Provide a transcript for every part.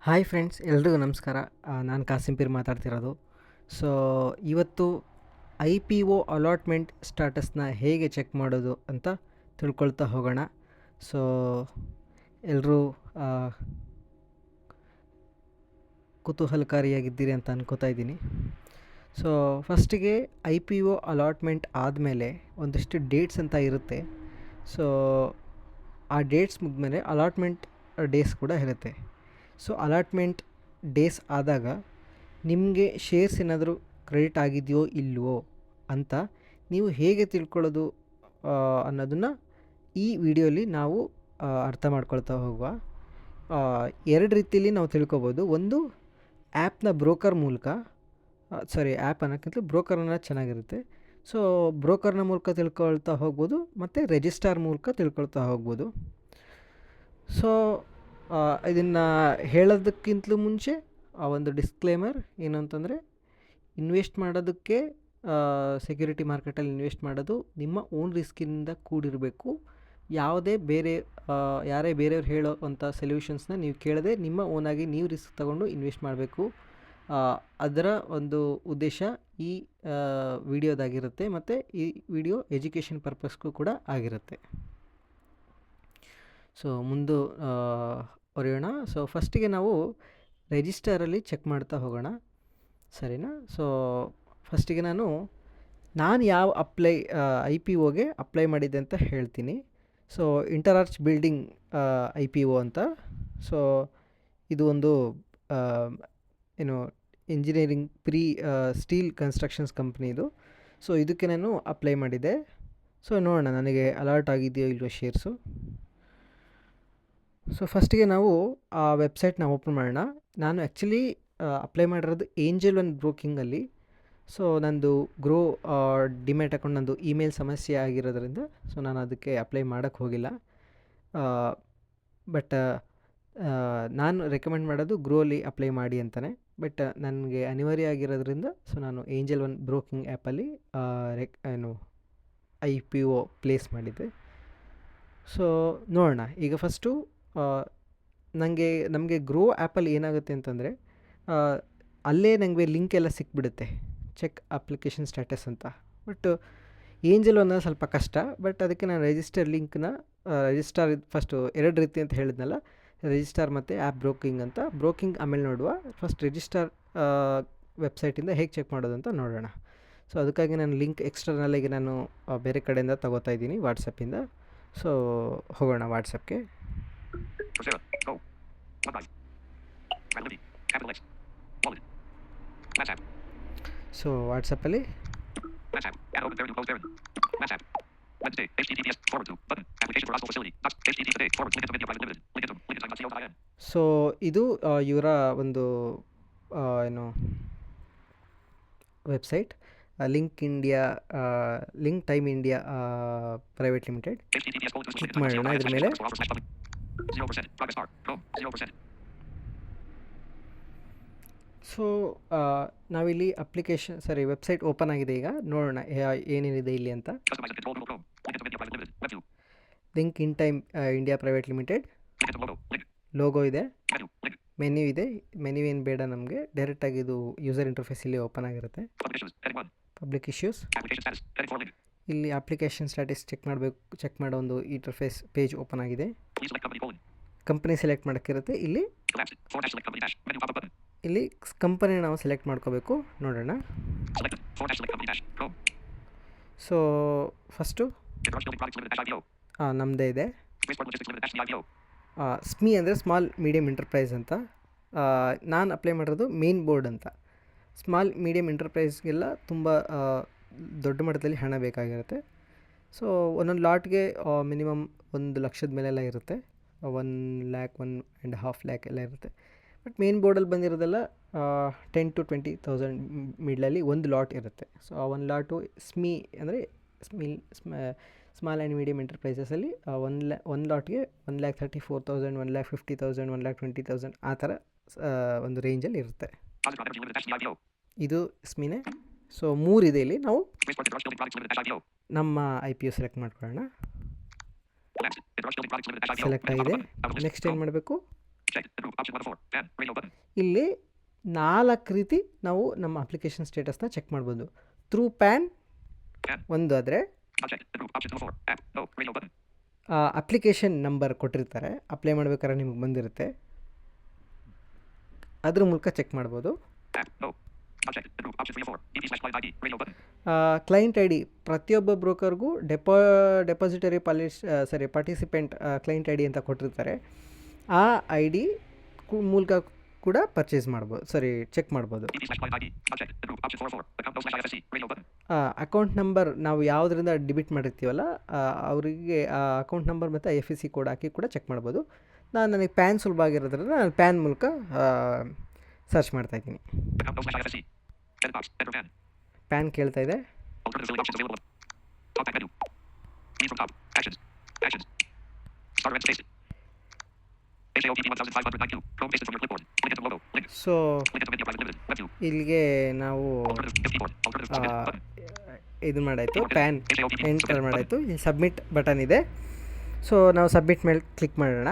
Hi friends, ಎಲ್ರಿಗೂ ನಮಸ್ಕಾರ. ನಾನು ಕಾಸಿಂಪೀರ್ ಮಾತಾಡ್ತಿರೋದು. ಸೊ ಇವತ್ತು ಐ ಪಿ ಒ ಅಲಾಟ್ಮೆಂಟ್ ಸ್ಟಾಟಸ್ನ ಹೇಗೆ ಚೆಕ್ ಮಾಡೋದು ಅಂತ ತಿಳ್ಕೊಳ್ತಾ ಹೋಗೋಣ. ಸೊ ಎಲ್ಲರೂ ಕುತೂಹಲಕಾರಿಯಾಗಿದ್ದೀರಿ ಅಂತ ಅನ್ಕೋತಾ ಇದ್ದೀನಿ. ಸೊ ಫಸ್ಟಿಗೆ ಐ ಪಿ ಒ ಅಲಾಟ್ಮೆಂಟ್ ಆದಮೇಲೆ ಒಂದಷ್ಟು ಡೇಟ್ಸ್ ಅಂತ ಇರುತ್ತೆ. ಸೊ ಆ ಡೇಟ್ಸ್ ಮುಗಿದ್ಮೇಲೆ ಅಲಾಟ್ಮೆಂಟ್ ಡೇಸ್ ಕೂಡ ಇರುತ್ತೆ. ಸೊ ಅಲಾಟ್ಮೆಂಟ್ ಡೇಸ್ ಆದಾಗ ನಿಮಗೆ ಶೇರ್ಸ್ ಏನಾದರೂ ಕ್ರೆಡಿಟ್ ಆಗಿದೆಯೋ ಇಲ್ವೋ ಅಂತ ನೀವು ಹೇಗೆ ತಿಳ್ಕೊಳ್ಳೋದು ಅನ್ನೋದನ್ನು ಈ ವಿಡಿಯೋಲಿ ನಾವು ಅರ್ಥ ಮಾಡ್ಕೊಳ್ತಾ ಹೋಗುವ. ಎರಡು ರೀತಿಯಲ್ಲಿ ನಾವು ತಿಳ್ಕೊಬೋದು. ಒಂದು ಆ್ಯಪ್ನ ಬ್ರೋಕರ್ ಮೂಲಕ, ಆ್ಯಪ್ ಅನ್ನೋಕ್ಕಿಂತ ಬ್ರೋಕರ್ನ ಚೆನ್ನಾಗಿರುತ್ತೆ. ಸೊ ಬ್ರೋಕರ್ನ ಮೂಲಕ ತಿಳ್ಕೊಳ್ತಾ ಹೋಗ್ಬೋದು, ಮತ್ತು ರಿಜಿಸ್ಟ್ರಾರ್ ಮೂಲಕ ತಿಳ್ಕೊಳ್ತಾ ಹೋಗ್ಬೋದು. ಸೊ ಇದನ್ನು ಹೇಳೋದಕ್ಕಿಂತಲೂ ಮುಂಚೆ ಒಂದು ಡಿಸ್ಕ್ಲೇಮರ್ ಏನು ಅಂತಂದರೆ, ಇನ್ವೆಸ್ಟ್ ಮಾಡೋದಕ್ಕೆ ಸೆಕ್ಯೂರಿಟಿ ಮಾರ್ಕೆಟಲ್ಲಿ ಇನ್ವೆಸ್ಟ್ ಮಾಡೋದು ನಿಮ್ಮ ಓನ್ ರಿಸ್ಕಿಂದ ಕೂಡಿರಬೇಕು. ಯಾವುದೇ ಯಾರೇ ಬೇರೆಯವ್ರು ಹೇಳೋ ಅಂಥ ಸೊಲ್ಯೂಷನ್ಸ್ನ ನೀವು ಕೇಳದೆ ನಿಮ್ಮ ಓನಾಗಿ ನೀವು ರಿಸ್ಕ್ ತಗೊಂಡು ಇನ್ವೆಸ್ಟ್ ಮಾಡಬೇಕು. ಅದರ ಒಂದು ಉದ್ದೇಶ ಈ ವಿಡಿಯೋದಾಗಿರುತ್ತೆ, ಮತ್ತು ಈ ವಿಡಿಯೋ ಎಜುಕೇಷನ್ ಪರ್ಪಸ್ಗೂ ಕೂಡ ಆಗಿರುತ್ತೆ. ಸೊ ಹೊರೆಯೋಣ. ಸೊ ಫಸ್ಟಿಗೆ ನಾವು ರಿಜಿಸ್ಟರಲ್ಲಿ ಚೆಕ್ ಮಾಡ್ತಾ ಹೋಗೋಣ, ಸರಿನಾ? ಸೊ ಫಸ್ಟಿಗೆ ನಾನು ಯಾವ ಐ ಪಿ ಒಗೆ ಅಪ್ಲೈ ಮಾಡಿದ್ದೆ ಅಂತ ಹೇಳ್ತೀನಿ. So inter-arch building I P O ಅಂತ. ಸೊ ಇದು ಒಂದು ಇಂಜಿನಿಯರಿಂಗ್ ಸ್ಟೀಲ್ ಕನ್ಸ್ಟ್ರಕ್ಷನ್ಸ್ ಕಂಪ್ನಿ ಇದು. ಸೊ ಇದಕ್ಕೆ ನಾನು ಅಪ್ಲೈ ಮಾಡಿದ್ದೆ. ಸೊ ನೋಡೋಣ ನನಗೆ ಅಲಾಟ್ ಆಗಿದೆಯೋ ಇಲ್ವೋ ಶೇರ್ಸು. ಸೊ ಫಸ್ಟಿಗೆ ನಾವು ಆ ವೆಬ್ಸೈಟ್ನ ಓಪನ್ ಮಾಡೋಣ. ನಾನು ಆ್ಯಕ್ಚುಲಿ ಅಪ್ಲೈ ಮಾಡಿರೋದು ಏಂಜಲ್ ಒನ್ ಬ್ರೋಕಿಂಗಲ್ಲಿ. ಸೊ ನಂದು ಡಿಮ್ಯಾಟ್ ಅಕೌಂಟ್ ನಂದು ಇಮೇಲ್ ಸಮಸ್ಯೆ ಆಗಿರೋದ್ರಿಂದ ಸೊ ನಾನು ಅದಕ್ಕೆ ಅಪ್ಲೈ ಮಾಡೋಕ್ಕೆ ಹೋಗಿಲ್ಲ. ಬಟ್ ನಾನು ರೆಕಮೆಂಡ್ ಮಾಡೋದು ಗ್ರೋಲಿ ಅಪ್ಲೈ ಮಾಡಿ ಅಂತಲೇ. ಬಟ್ ನನಗೆ ಅನಿವಾರ್ಯ ಆಗಿರೋದ್ರಿಂದ ಸೊ ನಾನು ಏಂಜಲ್ ಒನ್ ಬ್ರೋಕಿಂಗ್ ಆ್ಯಪಲ್ಲಿ ಐ ಪಿ ಒ ಪ್ಲೇಸ್ ಮಾಡಿದ್ದೆ. ಸೊ ನೋಡೋಣ. ಈಗ ಫಸ್ಟು ನಮಗೆ ಗ್ರೋ ಆ್ಯಪಲ್ಲಿ ಏನಾಗುತ್ತೆ ಅಂತಂದರೆ, ಅಲ್ಲೇ ನನಗೆ ಲಿಂಕ್ ಎಲ್ಲ ಸಿಕ್ಬಿಡುತ್ತೆ, ಚೆಕ್ ಅಪ್ಲಿಕೇಶನ್ ಸ್ಟ್ಯಾಟಸ್ ಅಂತ. ಬಟ್ ಏಂಜಲ್ ಒನ್ ಸ್ವಲ್ಪ ಕಷ್ಟ. ಬಟ್ ಅದಕ್ಕೆ ನಾನು ರಿಜಿಸ್ಟಾರ್ ಫಸ್ಟು ಎರಡು ರೀತಿ ಅಂತ ಹೇಳಿದ್ನಲ್ಲ, ರಿಜಿಸ್ಟಾರ್ ಮತ್ತು ಆ್ಯಪ್ ಬ್ರೋಕಿಂಗ್ ಅಂತ. ಬ್ರೋಕಿಂಗ್ ಆಮೇಲೆ ನೋಡುವ. ಫಸ್ಟ್ ರಿಜಿಸ್ಟಾರ್ ವೆಬ್ಸೈಟಿಂದ ಹೇಗೆ ಚೆಕ್ ಮಾಡೋದು ಅಂತ ನೋಡೋಣ. ಸೊ ಅದಕ್ಕಾಗಿ ನಾನು ಲಿಂಕ್ ಎಕ್ಸ್ಟರ್ನಲ್ಲಾಗಿ ನಾನು ಬೇರೆ ಕಡೆಯಿಂದ ತಗೋತಾ ಇದ್ದೀನಿ, ವಾಟ್ಸಪ್ಪಿಂದ. ಸೊ ಹೋಗೋಣ ವಾಟ್ಸಪ್ಗೆ. ಸೊ ವಾಟ್ಸಪ್ಪಲ್ಲಿ ಸೊ ಇದು ಇವರ ಒಂದು website, link time India private limited. Click ಮಾಡೋಣ ಇದ್ರ ಮೇಲೆ. ಸೊ ನಾವಿಲ್ಲಿ ವೆಬ್ಸೈಟ್ ಓಪನ್ ಆಗಿದೆ. ಈಗ ನೋಡೋಣ ಏನೇನಿದೆ ಇಲ್ಲಿ ಅಂತ. Link time India private limited logo ಇದೆ, ಮೆನ್ಯೂ ಇದೆ. ಮೆನ್ಯೂ ಏನು ಬೇಡ ನಮಗೆ, ಡೈರೆಕ್ಟಾಗಿ ಇದು ಯೂಸರ್ ಇಂಟರ್ಫೇಸ್ ಇಲ್ಲಿ ಓಪನ್ ಆಗಿರುತ್ತೆ. ಪಬ್ಲಿಕ್ ಇಶ್ಯೂಸ್, ಇಲ್ಲಿ ಅಪ್ಲಿಕೇಶನ್ ಸ್ಟ್ಯಾಟಸ್ ಚೆಕ್ ಮಾಡೋ ಒಂದು ಇಂಟರ್ಫೇಸ್ ಪೇಜ್ ಓಪನ್ ಆಗಿದೆ. ಕಂಪನಿ ಸೆಲೆಕ್ಟ್ ಮಾಡೋಕ್ಕಿರುತ್ತೆ. ಇಲ್ಲಿ ಕಂಪನಿ ನಾವು ಸೆಲೆಕ್ಟ್ ಮಾಡ್ಕೋಬೇಕು. ನೋಡೋಣ. ಸೊ ಫಸ್ಟು ನಮ್ಮದೇ ಇದೆ. ಸ್ಮಿ ಅಂದರೆ ಸ್ಮಾಲ್ ಮೀಡಿಯಮ್ ಎಂಟರ್ಪ್ರೈಸ್ ಅಂತ. ನಾನು ಅಪ್ಲೈ ಮಾಡಿರೋದು ಮೇನ್ ಬೋರ್ಡ್ ಅಂತ. ಸ್ಮಾಲ್ ಮೀಡಿಯಮ್ ಎಂಟರ್ಪ್ರೈಸ್ಗೆಲ್ಲ ತುಂಬ ದೊಡ್ಡ ಮಟ್ಟದಲ್ಲಿ ಹಣ ಬೇಕಾಗಿರುತ್ತೆ. ಸೊ ಒಂದೊಂದು ಲಾಟ್ಗೆ ಮಿನಿಮಮ್ 1,00,000 ಮೇಲೆಲ್ಲ ಇರುತ್ತೆ. 1,00,000, 1.5 lakh ಎಲ್ಲ ಇರುತ್ತೆ. ಬಟ್ ಮೇನ್ ಬೋರ್ಡಲ್ಲಿ ಬಂದಿರೋದೆಲ್ಲ 10,000 to 20,000 ಮಿಡ್ಲಲ್ಲಿ ಒಂದು ಲಾಟ್ ಇರುತ್ತೆ. ಸೊ ಆ ಒಂದು ಲಾಟು ಸ್ಮಿ ಅಂದರೆ ಸ್ಮಾಲ್ ಆ್ಯಂಡ್ ಮೀಡಿಯಮ್ ಎಂಟರ್ಪ್ರೈಸಸಲ್ಲಿ ಒಂದು ಲಾಟ್ಗೆ 1,34,000, 1,50,000, 1,20,000 ಆ ಥರ ಒಂದು ರೇಂಜಲ್ಲಿ ಇರುತ್ತೆ. ಇದು ಸ್ಮಿನೇ. ಸೊ 3 ಇದೆ ಇಲ್ಲಿ. ನಾವು ನಮ್ಮ ಐ ಪಿ ಒ ಸೆಲೆಕ್ಟ್ ಮಾಡ್ಕೊಳ್ಳೋಣ. ಸೆಲೆಕ್ಟ್ ಆಗಿದೆ. ನೆಕ್ಸ್ಟ್ ಏನು ಮಾಡಬೇಕು, ಇಲ್ಲಿ 4 ರೀತಿ ನಾವು ನಮ್ಮ ಅಪ್ಲಿಕೇಶನ್ ಸ್ಟೇಟಸ್ನ ಚೆಕ್ ಮಾಡ್ಬೋದು. ಥ್ರೂ ಪ್ಯಾನ್ ಒಂದು ಆದರೆ ಅಪ್ಲಿಕೇಶನ್ ನಂಬರ್ ಕೊಟ್ಟಿರ್ತಾರೆ, ಅಪ್ಲೈ ಮಾಡ್ಬೇಕಾದ್ರೆ ನಿಮ್ಗೆ ಬಂದಿರುತ್ತೆ, ಅದ್ರ ಮೂಲಕ ಚೆಕ್ ಮಾಡ್ಬೋದು. ಕ್ಲೈಂಟ್ ಐ ಡಿ ಪ್ರತಿಯೊಬ್ಬ ಬ್ರೋಕರ್ಗೂ depository participant client I D ಅಂತ ಕೊಟ್ಟಿರ್ತಾರೆ. ಆ ಐ ಡಿ ಮೂಲಕ ಕೂಡ ಪರ್ಚೇಸ್ ಮಾಡ್ಬೋದು, ಚೆಕ್ ಮಾಡ್ಬೋದು. ಅಕೌಂಟ್ ನಂಬರ್ ನಾವು ಯಾವುದರಿಂದ ಡಿಬಿಟ್ ಮಾಡಿರ್ತೀವಲ್ಲ ಅವರಿಗೆ ಆ ಅಕೌಂಟ್ ನಂಬರ್ ಮತ್ತು IFSC ಕೋಡ್ ಹಾಕಿ ಕೂಡ ಚೆಕ್ ಮಾಡ್ಬೋದು. ನನಗೆ ಪ್ಯಾನ್ ಸುಲಭ ಆಗಿರೋದ್ರಿಂದ ನಾನು ಪ್ಯಾನ್ ಮೂಲಕ ಸರ್ಚ್ ಮಾಡ್ತಾಯಿದ್ದೀನಿ. ಪ್ಯಾನ್ ಕೇಳ್ತಾ ಇದೆ. ಸೊ ಇಲ್ಲಿಗೆ ನಾವು ಇದು ಮಾಡಾಯಿತು, ಪ್ಯಾನ್ ಎಂಟರ್ ಮಾಡಾಯಿತು. ಇಲ್ಲಿ ಸಬ್ಮಿಟ್ ಬಟನ್ ಇದೆ. ಸೊ ನಾವು ಸಬ್ಮಿಟ್ ಮೇಲೆ ಕ್ಲಿಕ್ ಮಾಡೋಣ.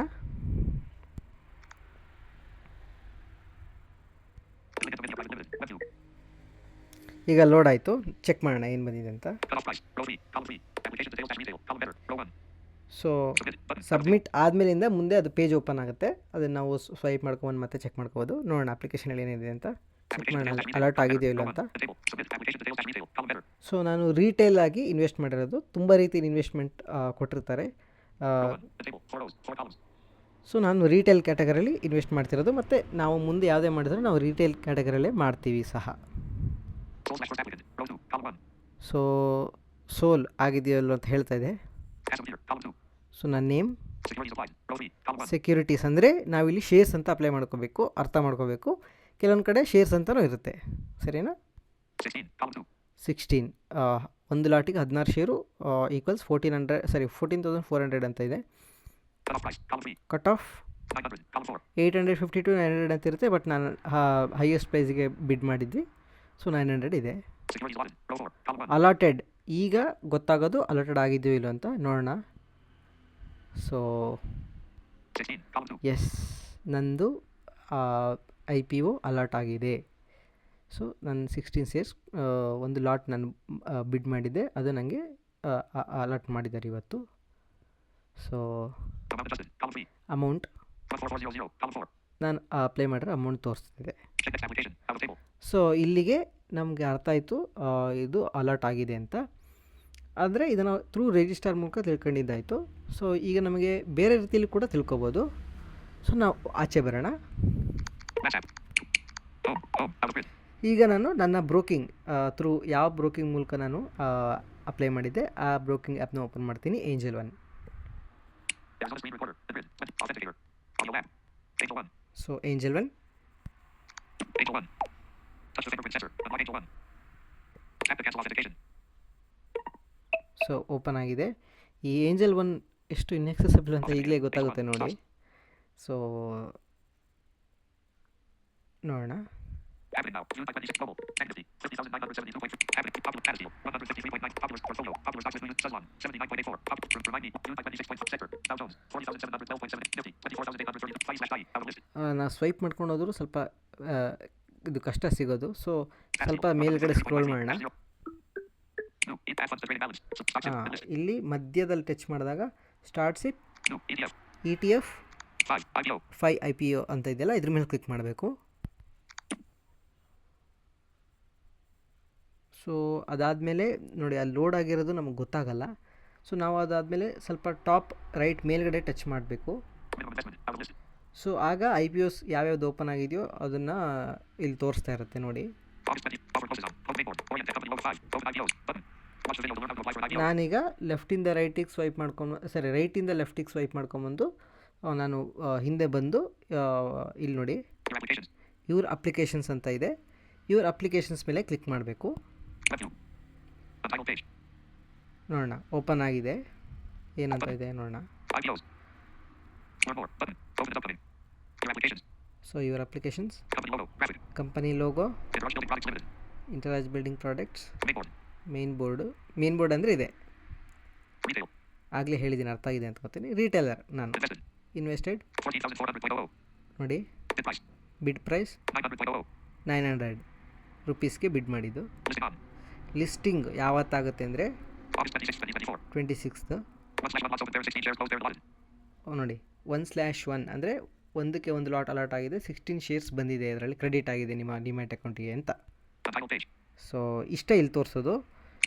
ಈಗ ಲೋಡ್ ಆಯಿತು, ಚೆಕ್ ಮಾಡೋಣ ಏನು ಬಂದಿದೆ ಅಂತ. ಸೊ ಸಬ್ಮಿಟ್ ಆದಮೇಲಿಂದ ಮುಂದೆ ಅದು ಪೇಜ್ ಓಪನ್ ಆಗುತ್ತೆ. ಅದನ್ನು ನಾವು ಸ್ವೈಪ್ ಮಾಡ್ಕೊಂಡು ಮತ್ತೆ ಚೆಕ್ ಮಾಡ್ಕೋಬೋದು. ನೋಡೋಣ ಅಪ್ಲಿಕೇಶನಲ್ಲಿ ಏನಿದೆ ಅಂತ, ಚೆಕ್ ಮಾಡೋಣ ಅಲರ್ಟ್ ಆಗಿದೆಯೋ ಇಲ್ಲ ಅಂತ. ಸೊ ನಾನು ರೀಟೇಲ್ ಆಗಿ ಇನ್ವೆಸ್ಟ್ ಮಾಡಿರೋದು, ತುಂಬ ರೀತಿಯ ಇನ್ವೆಸ್ಟ್ಮೆಂಟ್ ಕೊಟ್ಟಿರ್ತಾರೆ. ಸೊ ನಾನು ರೀಟೇಲ್ ಕ್ಯಾಟಗರಿಯಲ್ಲಿ ಇನ್ವೆಸ್ಟ್ ಮಾಡ್ತಿರೋದು, ಮತ್ತು ನಾವು ಮುಂದೆ ಯಾವುದೇ ಮಾಡಿದ್ರೆ ನಾವು ರೀಟೇಲ್ ಕ್ಯಾಟಗರಿಯಲ್ಲೇ ಮಾಡ್ತೀವಿ ಸಹ. ಸೊ ಸೋಲ್ ಆಗಿದೆಯಲ್ಲ ಅಂತ ಹೇಳ್ತಾ ಇದೆ. ಸೊ ನನ್ನ ನೇಮ್, ಸೆಕ್ಯೂರಿಟೀಸ್ ಅಂದರೆ ನಾವಿಲ್ಲಿ ಶೇರ್ಸ್ ಅಂತ ಅಪ್ಲೈ ಮಾಡ್ಕೋಬೇಕು, ಅರ್ಥ ಮಾಡ್ಕೋಬೇಕು. ಕೆಲವೊಂದು ಕಡೆ ಶೇರ್ಸ್ ಅಂತಲೂ ಇರುತ್ತೆ, ಸರಿನಾ. 16 ಒಂದು ಲಾಟಿಗೆ 16 ಶೇರು ಈಕ್ವಲ್ಸ್ 14,400 ಅಂತ ಇದೆ. ಕಟ್ ಆಫ್ 850 to 900 ಅಂತ ಇರುತ್ತೆ, ಬಟ್ ನಾನು ಹೈಯೆಸ್ಟ್ ಪ್ರೈಸಿಗೆ ಬಿಡ್ ಮಾಡಿದ್ವಿ. ಸೊ 900 ಇದೆ. ಅಲಾಟೆಡ್ ಈಗ ಗೊತ್ತಾಗೋದು ಅಲಾಟೆಡ್ ಆಗಿದೆಯೋ ಇಲ್ಲೋ ಅಂತ ನೋಡೋಣ. ಸೊ ಎಸ್, ನಂದು IPO ಅಲಾಟ್ ಆಗಿದೆ. ಸೊ ನಾನು 16 ಶೇರ್ಸ್ ಒಂದು ಲಾಟ್ ನಾನು ಬಿಡ್ ಮಾಡಿದ್ದೆ, ಅದು ನನಗೆ ಅಲಾಟ್ ಮಾಡಿದ್ದಾರೆ ಇವತ್ತು. ಸೊ ಅಮೌಂಟ್ ನಾನು ಅಪ್ಲೈ ಮಾಡಿರೋ ಅಮೌಂಟ್ ತೋರಿಸ್ತಿದೆ. ಸೊ ಇಲ್ಲಿಗೆ ನಮಗೆ ಅರ್ಥ ಆಯಿತು ಇದು ಅಲಾಟ್ ಆಗಿದೆ ಅಂತ. ಆದರೆ ಇದನ್ನು ಥ್ರೂ ರಿಜಿಸ್ಟರ್ ಮೂಲಕ ತಿಳ್ಕೊಂಡಿದ್ದಾಯಿತು. ಸೊ ಈಗ ನಮಗೆ ಬೇರೆ ರೀತಿಯಲ್ಲಿ ಕೂಡ ತಿಳ್ಕೊಬೋದು. ಸೊ ನಾವು ಆಚೆ ಬರೋಣ. ಈಗ ನಾನು ನನ್ನ ಬ್ರೋಕಿಂಗ್ ಥ್ರೂ ಯಾವ ಬ್ರೋಕಿಂಗ್ ಮೂಲಕ ನಾನು ಅಪ್ಲೈ ಮಾಡಿದ್ದೆ ಆ ಬ್ರೋಕಿಂಗ್ ಆ್ಯಪ್ನ ಓಪನ್ ಮಾಡ್ತೀನಿ. Angel one. So angel one so open ಆಗಿದೆ. ಈ ಏಂಜಲ್ ಒನ್ ಎಷ್ಟು ಇನ್ಯಾಕ್ಸೆಸಿಬಲ್ ಅಂತ ಈಗಲೇ ಗೊತ್ತಾಗುತ್ತೆ ನೋಡಿ. ಸೊ ನೋಡೋಣ. ನಾವು ಸ್ವೈಪ್ ಮಾಡ್ಕೊಂಡು ಹೋದ್ರು ಸ್ವಲ್ಪ ಇದು ಕಷ್ಟ ಸಿಗೋದು. ಸೊ ಸ್ವಲ್ಪ ಮೇಲ್ಗಡೆ ಸ್ಕ್ರೋಲ್ ಮಾಡೋಣ. ಇಲ್ಲಿ ಮಧ್ಯದಲ್ಲಿ ಟಚ್ ಮಾಡಿದಾಗ ಸ್ಟಾರ್ಟ್ಸಿಪ್ ETF 5 IPO ಅಂತ ಇದೆಯಲ್ಲ, ಇದ್ರ ಮೇಲೆ ಕ್ಲಿಕ್ ಮಾಡಬೇಕು. ಸೊ ಅದಾದಮೇಲೆ ನೋಡಿ ಅಲ್ಲಿ ಲೋಡ್ ಆಗಿರೋದು ನಮಗೆ ಗೊತ್ತಾಗಲ್ಲ. ಸೊ ನಾವು ಅದಾದಮೇಲೆ ಸ್ವಲ್ಪ ಟಾಪ್ ರೈಟ್ ಮೇಲ್ಗಡೆ ಟಚ್ ಮಾಡಬೇಕು. ಸೊ ಆಗ IPOs ಯಾವ್ಯಾವ್ದು ಓಪನ್ ಆಗಿದೆಯೋ ಅದನ್ನು ಇಲ್ಲಿ ತೋರಿಸ್ತಾ ಇರುತ್ತೆ ನೋಡಿ. ನಾನೀಗ ಲೆಫ್ಟಿಂದ ರೈಟಿಗೆ ಸ್ವೈಪ್ ರೈಟಿಂದ ಲೆಫ್ಟಿಗೆ ಸ್ವೈಪ್ ಮಾಡ್ಕೊಂಬಂದು ನಾನು ಹಿಂದೆ ಬಂದು ಇಲ್ಲಿ ನೋಡಿ ಯುವರ್ ಅಪ್ಲಿಕೇಶನ್ಸ್ ಅಂತ ಇದೆ. ಯುವರ್ ಅಪ್ಲಿಕೇಶನ್ಸ್ ಮೇಲೆ ಕ್ಲಿಕ್ ಮಾಡಬೇಕು. ನೋಡೋಣ ಓಪನ್ ಆಗಿದೆ, ಏನಂತ ಇದೆ ನೋಡೋಣ. So your applications, company logo, Interarch building products, main board ಅಂದರೆ ಇದೆ, ಆಗಲೇ ಹೇಳಿದ್ದೀನಿ, ಅರ್ಥ ಆಗಿದೆ ಅಂತ ಗೊತ್ತೀನಿ. ರೀಟೇಲರ್ ನಾನು ಇನ್ವೆಸ್ಟೆಡ್ ನೋಡಿ, Bid price. Bid price 900.00. 900 ರುಪೀಸ್ಗೆ ಬಿಡ್ ಮಾಡಿದ್ದು. Listing on. ಲಿಸ್ಟಿಂಗ್ ಯಾವತ್ತಾಗುತ್ತೆ ಅಂದರೆ August 26, 2024. 26th. 1/1 lots open there, 16 shares closed there allotted. ನೋಡಿ, 1/1 ಅಂದರೆ ಒಂದಕ್ಕೆ ಒಂದು ಲಾಟ್ ಅಲಾಟ್ ಆಗಿದೆ, 16 ಶೇರ್ಸ್ ಬಂದಿದೆ, ಇದರಲ್ಲಿ ಕ್ರೆಡಿಟ್ ಆಗಿದೆ ನಿಮ್ಮ ಡಿಮ್ಯಾಟ್ ಅಕೌಂಟಿಗೆ ಅಂತ. Subtitle page. ಸೊ ಇಷ್ಟೇ ಇಲ್ಲಿ ತೋರಿಸೋದು.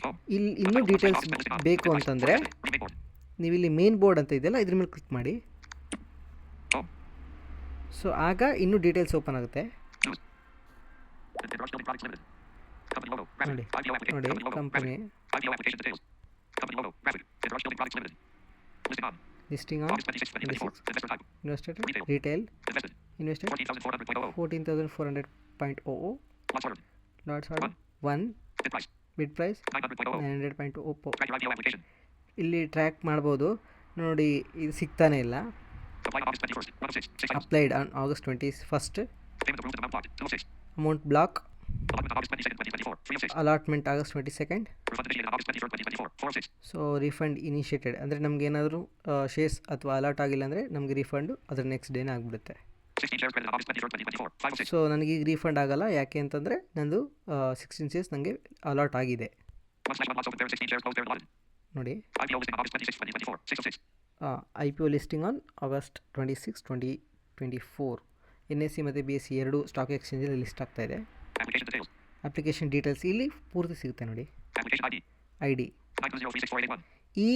Home. ಇಲ್ಲಿ ಇನ್ನೂ ಡೀಟೇಲ್ಸ್ ಬೇಕು ಅಂತಂದರೆ Remake board. ನೀವು ಇಲ್ಲಿ ಮೇನ್ ಬೋರ್ಡ್ ಅಂತ ಇದೆಯಲ್ಲ, ಇದ್ರ ಮೇಲೆ ಕ್ಲಿಕ್ ಮಾಡಿ. Home. ಸೊ ಆಗ ಇನ್ನೂ ಡೀಟೇಲ್ಸ್ ಓಪನ್ ಆಗುತ್ತೆ. News. Rush Building Products Limited. Company logo. ನೋಡಿ, Graphic. IPO application. ನೋಡಿ, Company logo. Company Graphic. IPO application details. Company logo. Graphic. Rush Building Products Limited. Listing on. Listing on August 26, 2024. Investor type. Invested, Retail. Retail, Invested. Invested 14,400.00. 14,400.00. Lots ordered. Lots order 1. Bid price. Bid price 900.00. 900.00. Track your IPO application. ಇಲ್ಲಿ track ಮಾಡ್ಬೋದು. ನೋಡಿ, ಇದು ಸಿಗ್ತಾನೆ ಇಲ್ಲ. Apply on August 21st. 1 of 6. 6 items. Applied on August 21st. Payment approved. Amount blocked. 2 of 6. Amount block. Allotment on August 22nd, 2024. 3 of 6. Allotment August 22nd. Refund initiated on August 23rd, 2024. 4 of 6. So refund initiated ಅಂದರೆ ನಮಗೇನಾದರೂ shares ಅಥವಾ allot ಆಗಿಲ್ಲ ಅಂದರೆ ನಮಗೆ ರಿಫಂಡು ಅದ್ರ next ಡೇನೇ ಆಗಿಬಿಡುತ್ತೆ. 16 shares credited on August 23rd, 2024. 5 of 6. So ನನಗೀಗ refund ಆಗಲ್ಲ, ಯಾಕೆ ಅಂತಂದರೆ ನಂದು 16 ಶೇರ್ಸ್ ನನಗೆ ಅಲಾಟ್ ಆಗಿದೆ. 1/1 lots open there, 16 shares closed there allotted. ನೋಡಿ, IPO listing on August 26, 2024. 6 of 6. IPO listing on August 26, 2024. NSE ಮತ್ತು BSE ಎರಡೂ ಸ್ಟಾಕ್ ಎಕ್ಸ್ಚೇಂಜಲ್ಲಿ ಲಿಸ್ಟ್ ಆಗ್ತಾಯಿದೆ. Application details. ಅಪ್ಲಿಕೇಶನ್ ಡೀಟೇಲ್ಸ್ ಇಲ್ಲಿ ಪೂರ್ತಿ ಸಿಗುತ್ತೆ ನೋಡಿ. Application ID. ID 920364881. ಈ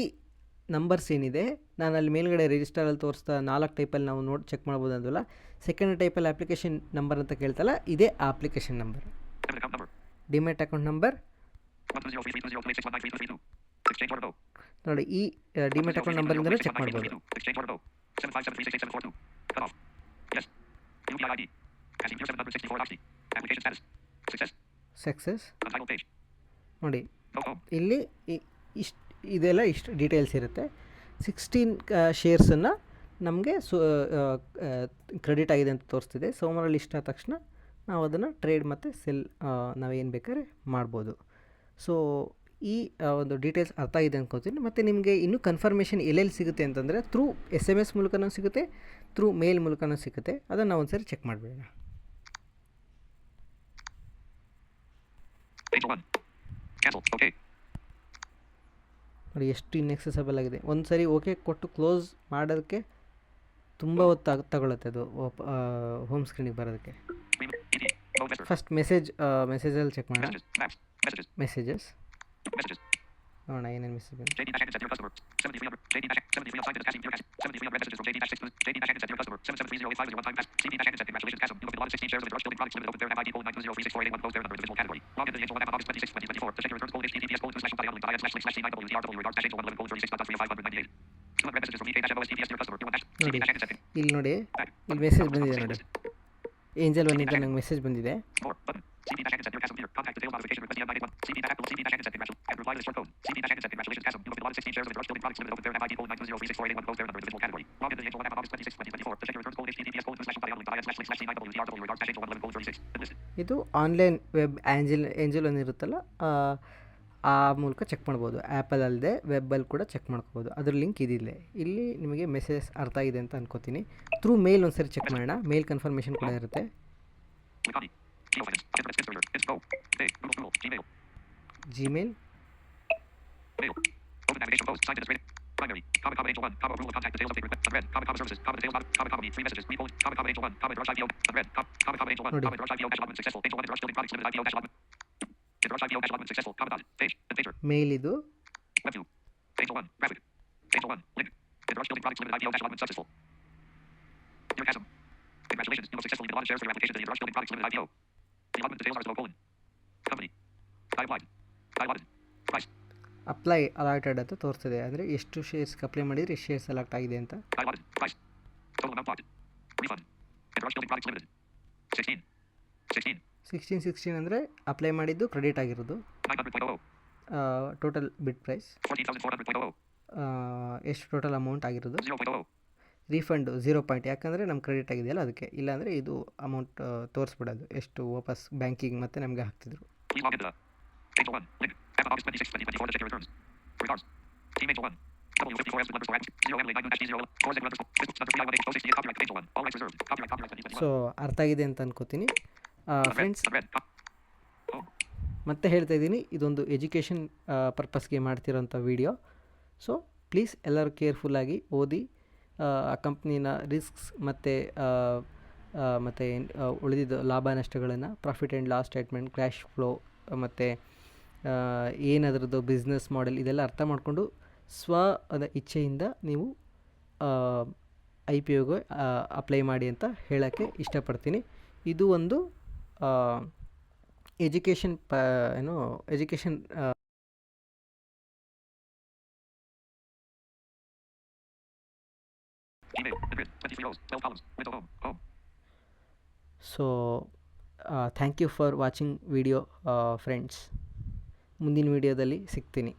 ನಂಬರ್ಸ್ ಏನಿದೆ, ನಾನು ಅಲ್ಲಿ ಮೇಲ್ಗಡೆ ರಿಜಿಸ್ಟರಲ್ಲಿ ತೋರಿಸ್ತಾ 4 ಟೈಪಲ್ಲಿ ನಾವು ಚೆಕ್ ಮಾಡ್ಬೋದು ಅಂದಲ್ಲ, ಸೆಕೆಂಡ್ ಟೈಪಲ್ಲಿ ಅಪ್ಲಿಕೇಶನ್ ನಂಬರ್ ಅಂತ ಕೇಳ್ತಲ್ಲ, ಇದೇ ಆ application number. Debit account number. Demat account number 120332028619332. Exchange order vote. ನೋಡಿ, ಈ ಡಿಮ್ಯಾಟ್ ಅಕೌಂಟ್ ನಂಬರಿಂದಲೂ ಚೆಕ್ ಮಾಡ್ಬೋದು. Exchange order vote. 757368742. Cut off. Yes. UPI ID. Passing 0764 Oxy. Application status. Success. Success. Untitled page. ನೋಡಿ, Go home. ಇಲ್ಲಿ ಇದೆಲ್ಲ ಇಷ್ಟು details ಇರುತ್ತೆ. 16 ಶೇರ್ಸನ್ನು ನಮಗೆ credit ಆಗಿದೆ ಅಂತ ತೋರಿಸ್ತಿದೆ. ಸೋಮವಾರ ಲಿಸ್ಟ್ ಆದ ತಕ್ಷಣ ನಾವು ಅದನ್ನು ಟ್ರೇಡ್ ಮತ್ತು ಸೆಲ್ ನಾವೇನು ಬೇಕಾದ್ರೆ ಮಾಡ್ಬೋದು. ಸೊ ಈ ಒಂದು ಡೀಟೇಲ್ಸ್ ಅರ್ಥ ಆಗಿದೆ ಅಂದ್ಕೊತೀನಿ. ಮತ್ತು ನಿಮಗೆ ಇನ್ನೂ ಕನ್ಫರ್ಮೇಷನ್ ಎಲ್ಲೆಲ್ಲಿ ಸಿಗುತ್ತೆ ಅಂತಂದರೆ ಥ್ರೂ SMS ಮೂಲಕನೂ ಸಿಗುತ್ತೆ, ಥ್ರೂ ಮೇಲ್ ಮೂಲಕನೂ ಸಿಗುತ್ತೆ. ಅದನ್ನು ನಾವು ಒಂದ್ಸರಿ ಚೆಕ್ ಮಾಡಿಬಿಡೋಣ. Page 1. Cancel. Okay. ನೋಡಿ, ಎಷ್ಟು ಇನ್ಎಕ್ಸೆಸಬಲ್ ಆಗಿದೆ. ಒಂದು ಸರಿ ಓಕೆ ಕೊಟ್ಟು ಕ್ಲೋಸ್ ಮಾಡೋದಕ್ಕೆ ತುಂಬ ಹೊತ್ತು ತಗೊಳುತ್ತೆ ಅದು ಹೋಮ್ ಸ್ಕ್ರೀನಿಗೆ ಬರೋದಕ್ಕೆ. ಫಸ್ಟ್ ಮೆಸೇಜಲ್ಲಿ ಚೆಕ್ ಮಾಡೋಣ. ಮೆಸೇಜಸ್ ನೋಡೋಣ ಏನೇನು ಮೆಸೇಜ್ ಬಂದು. JD Dash at your customer. 7300. JD Dash 73 assigned to the cashing your cash. 7300 messages from JD Dash 6. JD Dash at your customer. 773085 one time pass. JD Dash at congratulations custom. You have been 16 shares of the Rush Building Products Limited. Open there and have ID code 920364881. Close there under individual category. Log into the Angel One app on August 26, 2024. To check your returns code HTTPS ://IL//C9WZRW regards dash Angel One level code 36.598. 200 messages from EK Dash LSTPS to your customer. You want dash ನೋಡಿ, JD Dash at setting. ಇಲ್ಲಿ ನೋಡಿ, ಇಲ್ಲಿ message ಬಂದಿದೆ ನೋಡಿ. Angel ಒನ್ನಿಂದ ನಂಗೆ message ಬಂದಿದೆ. More button. CD Dash at your customer here. Contact detail notification request DM CD Dash CD Dash at congratulations. And reply to the short code. CD Dash at congratulations custom. You have been allotted 16 shares of the Rush Building Products Limited. Open there and have ID code 920364881. Close there under individual category. Log into the Angel One app on August 26, 2024. To check your returns code HTTPS ://IL//C9WZRW regards dash Angel One level code 36. Listed. ಇದು online web angel ಒಂದು ಇರುತ್ತಲ್ಲ, ಆ ಮೂಲಕ check ಮಾಡ್ಬೋದು. Apple ಅಲ್ಲದೆ ವೆಬ್ಬಲ್ಲಿ ಕೂಡ check ಮಾಡ್ಕೋಬೋದು. ಅದ್ರ ಲಿಂಕ್ ಇದಿಲ್ಲ. ಇಲ್ಲಿ ನಿಮಗೆ ಮೆಸೇಜ್ ಅರ್ಥ ಆಗಿದೆ ಅಂತ ಅನ್ಕೋತೀನಿ. ಥ್ರೂ ಮೇಲ್ ಒಂದು ಸರಿ ಚೆಕ್ ಮಾಡೋಣ. ಮೇಲ್ ಕನ್ಫರ್ಮೇಷನ್ ಕೂಡ ಇರುತ್ತೆ. Gmail. Open navigation post. Signed administrator. Primary. Common Angel One. Common rule of contact details update request. Unread. Common services. Common details. Common 3 messages. Repost. Common Angel One. Common Rush IPO. Unread. Common Angel One. Common Rush IPO dash allotment successful. Angel One Rush Building Products Limited IPO dash allotment. Rush IPO dash allotment successful. Common dot. Page. Pager. ಮೇಲ್ ಇದು. Web 2. Angel One. Graphic. Angel One. Link. Rush Building Products Limited IPO dash allotment successful. Dear Chasm. Congratulations. You have successfully been allotted shares for your application to the Rush Building Products Limited IPO. The allotment details are as follows: Company. I applied. I allotted. Price. Apply allotted ಅಂತ ತೋರಿಸ್ತದೆ. ಅಂದರೆ ಎಷ್ಟು ಶೇರ್ಸ್ಗೆ apply ಮಾಡಿದರೆ ಎಷ್ಟು share select ಆಗಿದೆ ಅಂತ. I allotted. Price. Total amount blocked. Refund. Rush Building Products Limited. 16. 16 ಅಂದರೆ apply ಮಾಡಿದ್ದು ಕ್ರೆಡಿಟ್ ಆಗಿರೋದು. 900.00. ಟೋಟಲ್ ಬಿಡ್ ಪ್ರೈಸ್ 14,400.00. ಎಷ್ಟು ಟೋಟಲ್ ಅಮೌಂಟ್ ಆಗಿರೋದು. 0.00. ರೀಫಂಡು 0 ಪಾಯಿಂಟ್, ಯಾಕಂದರೆ ನಮ್ಮ ಕ್ರೆಡಿಟ್ ಆಗಿದೆಯಲ್ಲ ಅದಕ್ಕೆ. ಇಲ್ಲಾಂದರೆ ಇದು ಅಮೌಂಟ್ ತೋರಿಸ್ಬಿಡೋದು ಎಷ್ಟು ವಾಪಸ್ ಬ್ಯಾಂಕಿಗೆ ಮತ್ತು ನಮಗೆ ಹಾಕ್ತಿದ್ರು. Please log into the Angel One. Link. App on August 26, 2024 to check your returns. Regards. Team Angel One. W54 underscore act. 0 Emily 9 dash D0 4 underscore. This number 3 I1 068 copyright Angel 1. All rights reserved. Copyright 2021. So ಅರ್ಥ ಆಗಿದೆ ಅಂತ ಅನ್ಕೋತೀನಿ friends. Red. Oh. ಮತ್ತೆ ಹೇಳ್ತಾ ಇದ್ದೀನಿ, ಇದೊಂದು education ಪರ್ಪಸ್ಗೆ ಮಾಡ್ತಿರೋಂಥ video. So please ಎಲ್ಲರೂ ಕೇರ್ಫುಲ್ಲಾಗಿ ಓದಿ ಆ ಕಂಪ್ನಿನ ರಿಸ್ಕ್ಸ್ ಮತ್ತು ಮತ್ತು ಉಳಿದಿದ್ದ ಲಾಭ ನಷ್ಟಗಳನ್ನು, profit and loss statement, cash flow ಮತ್ತು ಏನದರದ್ದು ಬಿಸ್ನೆಸ್ ಮಾಡೆಲ್, ಇದೆಲ್ಲ ಅರ್ಥ ಮಾಡಿಕೊಂಡು ಸ್ವದ ಇಚ್ಛೆಯಿಂದ ನೀವು IPOಗೆ ಅಪ್ಲೈ ಮಾಡಿ ಅಂತ ಹೇಳೋಕ್ಕೆ ಇಷ್ಟಪಡ್ತೀನಿ. ಇದು ಒಂದು education education Email. Grid. 23 rows. 12 columns. Window home. Home. So thank you for watching video friends. ಮುಂದಿನ ವಿಡಿಯೋದಲ್ಲಿ ಸಿಗ್ತೀನಿ.